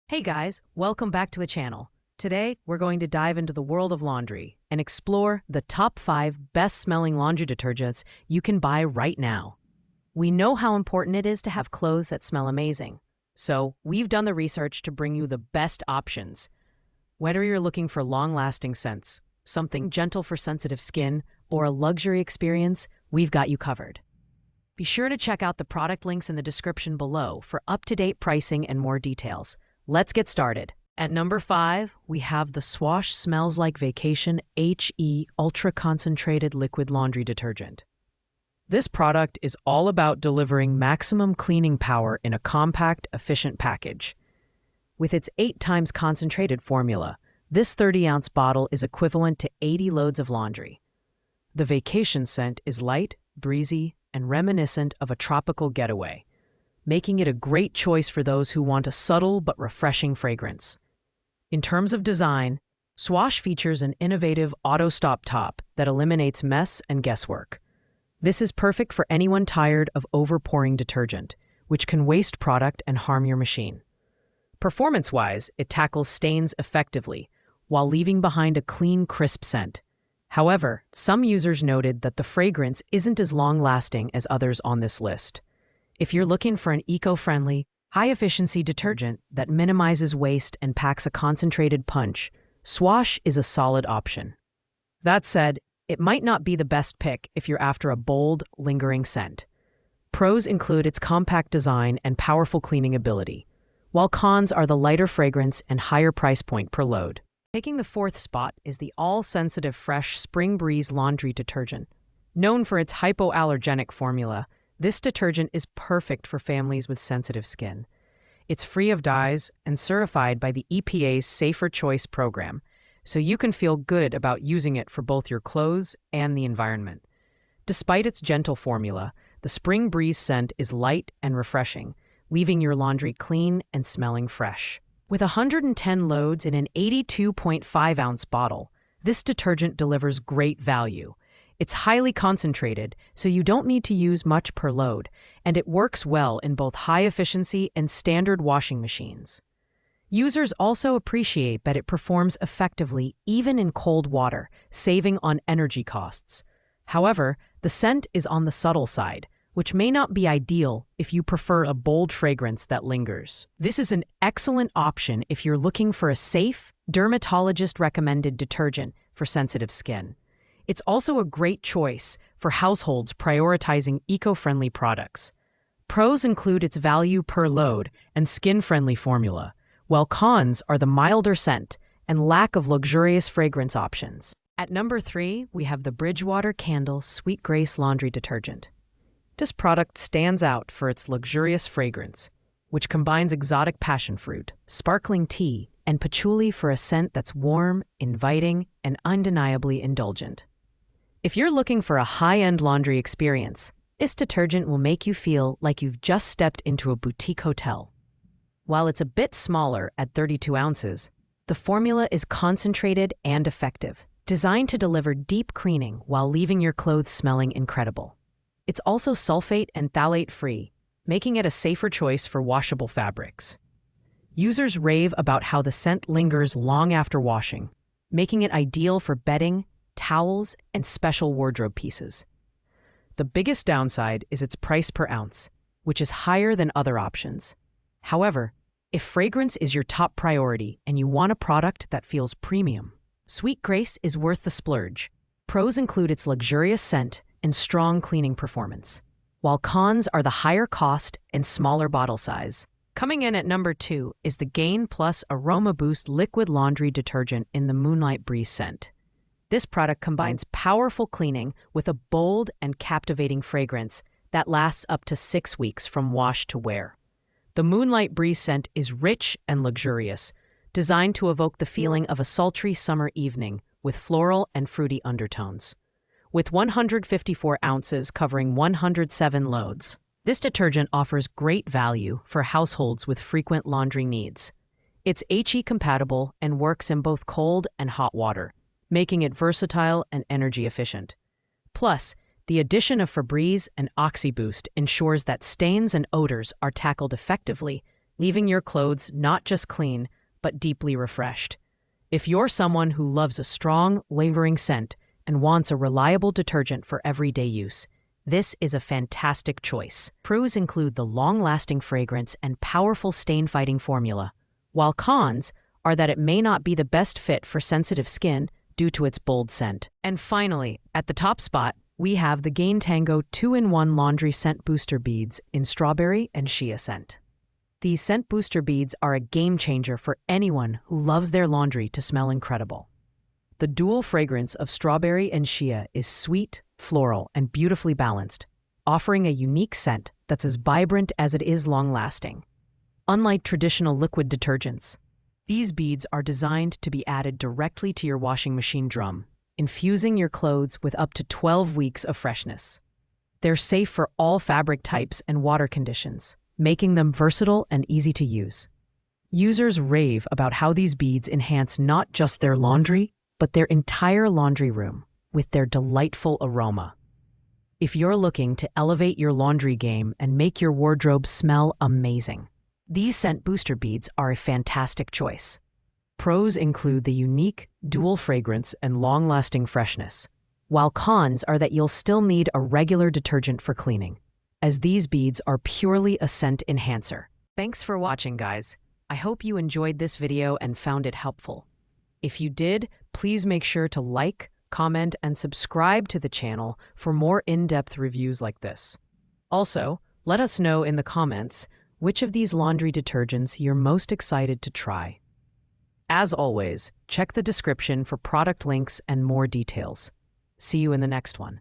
Hey guys, welcome back to the channel. Today, we're going to dive into the world of laundry and explore the top 5 best-smelling laundry detergents you can buy right now. We know how important it is to have clothes that smell amazing, so we've done the research to bring you the best options. Whether you're looking for long-lasting scents, something gentle for sensitive skin, or a luxury experience, we've got you covered. Be sure to check out the product links in the description below for up-to-date pricing and more details. Let's get started. At number 5, we have the Swash Smells Like Vacation HE Ultra Concentrated Liquid Laundry Detergent. This product is all about delivering maximum cleaning power in a compact, efficient package. With its 8 times concentrated formula, this 30-ounce bottle is equivalent to 80 loads of laundry. The vacation scent is light, breezy, and reminiscent of a tropical getaway, making it a great choice for those who want a subtle but refreshing fragrance. In terms of design, Swash features an innovative auto-stop top that eliminates mess and guesswork. This is perfect for anyone tired of over-pouring detergent, which can waste product and harm your machine. Performance-wise, it tackles stains effectively, while leaving behind a clean, crisp scent. However, some users noted that the fragrance isn't as long-lasting as others on this list. If you're looking for an eco-friendly, high-efficiency detergent that minimizes waste and packs a concentrated punch, Swash is a solid option. That said, it might not be the best pick if you're after a bold, lingering scent. Pros include its compact design and powerful cleaning ability, while cons are the lighter fragrance and higher price point per load. Taking the 4th spot is the all-sensitive Fresh Spring Breeze Laundry Detergent. Known for its hypoallergenic formula, this detergent is perfect for families with sensitive skin. It's free of dyes and certified by the EPA's Safer Choice program, so you can feel good about using it for both your clothes and the environment. Despite its gentle formula, the Spring Breeze scent is light and refreshing, leaving your laundry clean and smelling fresh. With 110 loads in an 82.5-ounce bottle, this detergent delivers great value. It's highly concentrated, so you don't need to use much per load, and it works well in both high-efficiency and standard washing machines. Users also appreciate that it performs effectively even in cold water, saving on energy costs. However, the scent is on the subtle side, which may not be ideal if you prefer a bold fragrance that lingers. This is an excellent option if you're looking for a safe, dermatologist-recommended detergent for sensitive skin. It's also a great choice for households prioritizing eco-friendly products. Pros include its value per load and skin-friendly formula, while cons are the milder scent and lack of luxurious fragrance options. At number 3, we have the Bridgewater Sweet Grace Laundry Detergent. This product stands out for its luxurious fragrance, which combines exotic passion fruit, sparkling tea, and patchouli for a scent that's warm, inviting, and undeniably indulgent. If you're looking for a high-end laundry experience, this detergent will make you feel like you've just stepped into a boutique hotel. While it's a bit smaller at 32 ounces, the formula is concentrated and effective, designed to deliver deep cleaning while leaving your clothes smelling incredible. It's also sulfate and phthalate-free, making it a safer choice for washable fabrics. Users rave about how the scent lingers long after washing, making it ideal for bedding, towels, and special wardrobe pieces. The biggest downside is its price per ounce, which is higher than other options. However, if fragrance is your top priority and you want a product that feels premium, Sweet Grace is worth the splurge. Pros include its luxurious scent and strong cleaning performance, while cons are the higher cost and smaller bottle size. Coming in at number 2 is the Gain Plus Aroma Boost Liquid Laundry Detergent in the Moonlight Breeze scent. This product combines powerful cleaning with a bold and captivating fragrance that lasts up to 6 weeks from wash to wear. The Moonlight Breeze scent is rich and luxurious, designed to evoke the feeling of a sultry summer evening with floral and fruity undertones. With 154 ounces covering 107 loads, this detergent offers great value for households with frequent laundry needs. It's HE compatible and works in both cold and hot water, making it versatile and energy efficient. Plus, the addition of Febreze and OxyBoost ensures that stains and odors are tackled effectively, leaving your clothes not just clean, but deeply refreshed. If you're someone who loves a strong, lingering scent and wants a reliable detergent for everyday use, this is a fantastic choice. Pros include the long-lasting fragrance and powerful stain-fighting formula, while cons are that it may not be the best fit for sensitive skin due to its bold scent. And finally, at the top spot, we have the Tango 2-in-1 Laundry Scent Booster Beads in Strawberry and Shea scent. These scent booster beads are a game changer for anyone who loves their laundry to smell incredible. The dual fragrance of Strawberry and Shea is sweet, floral, and beautifully balanced, offering a unique scent that's as vibrant as it is long-lasting. Unlike traditional liquid detergents, these beads are designed to be added directly to your washing machine drum, infusing your clothes with up to 12 weeks of freshness. They're safe for all fabric types and water conditions, making them versatile and easy to use. Users rave about how these beads enhance not just their laundry, but their entire laundry room with their delightful aroma. If you're looking to elevate your laundry game and make your wardrobe smell amazing, these scent booster beads are a fantastic choice. Pros include the unique, dual fragrance and long-lasting freshness, while cons are that you'll still need a regular detergent for cleaning, as these beads are purely a scent enhancer. Thanks for watching, guys. I hope you enjoyed this video and found it helpful. If you did, please make sure to like, comment, and subscribe to the channel for more in-depth reviews like this. Also, let us know in the comments which of these laundry detergents you're most excited to try. As always, check the description for product links and more details. See you in the next one.